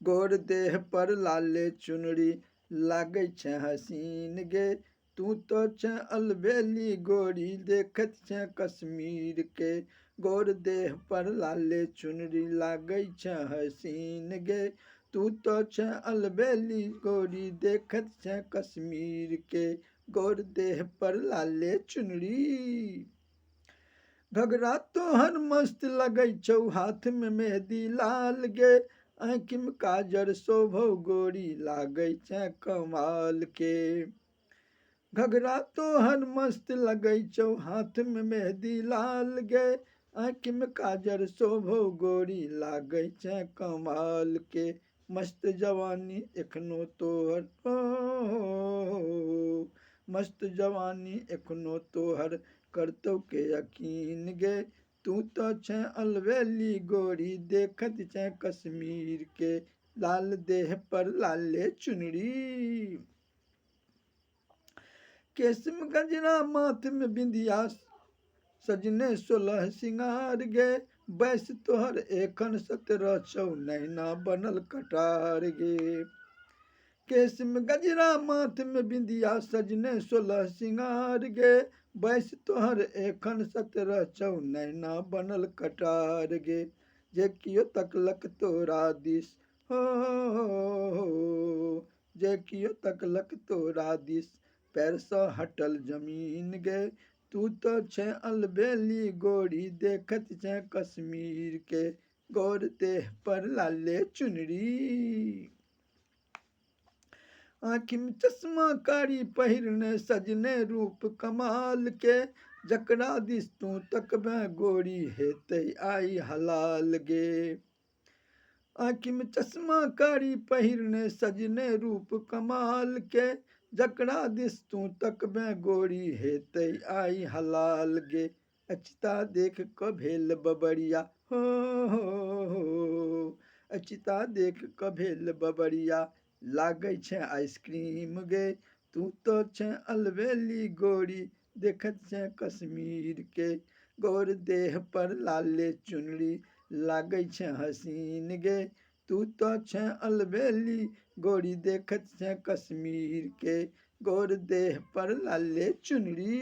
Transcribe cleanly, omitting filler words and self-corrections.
गोर देह पर लाले चुनरी लागै छै हसीन गे। तू तो छै अलबेली गोरी देखत छै कश्मीर के। गोर देह पर लाले चुनरी लागै छै हसीन गे। तू तो छै अलबेली गोरी देखत छै कश्मीर के। गोर देह पर लाले चुनरी। घगरा तोहर मस्त लगै छौ हाथ में मेहंदी लाल गे। आँखि में काजर शोभौ गोरी लागै छै कमाल के। घगरा तोहर मस्त लगै छौ हाथ में मेहंदी लाल गे। आँखि में काजर शोभौ गोरी लागै छै कमाल के। मस्त जवानी एखनो तोहर मस्त जवानी एखनो तोहर करतौ के यकीन गे। तू तो छै अलबेली गोरी देखत छै कश्मीर के। लाल देह पर लाले चुनरी। केस में गजरा माथ में बिंदिया सजने 16 सिंगार गे। बैस तोहर एखन 17 छौ नैना बनल कटार गे। केस में गजरा माथ में बिंदिया सजने 16 सिंगार गे। बैस तोहर एखन 17 छौ नैना बनल कटार गे। जे कियो तकलक तोरा दिस जे कियो तकलक तोरा दिस पैर सँ हटल जमीन गे। तू तो छै अलबेली गोरी देखत छै कश्मीर के। गोर देह पर लाले चुनरी। आँखि में चश्मा कारी पहिरने सजने रूप कमाल के। जकरा दिस तू तकबे गोरी हेतै आई हलाल गे। आँखि में चश्मा कारी पहिरने सजने रूप कमाल के। जकरा दिस तू तकबे गोरी हेतै आई हलाल गे। अचिता देख क भेल बबरिया अचिता देख क भेल बबरिया लागै छै आइसक्रीम गे। तू तो छै अलबेली गोरी देखत छै कश्मीर के। गोर देह पर लाले चुनरी लागै छै हसीन गे। तू तो छै अलबेली गोरी देखत छै कश्मीर के। गोर देह पर लाले चुनरी।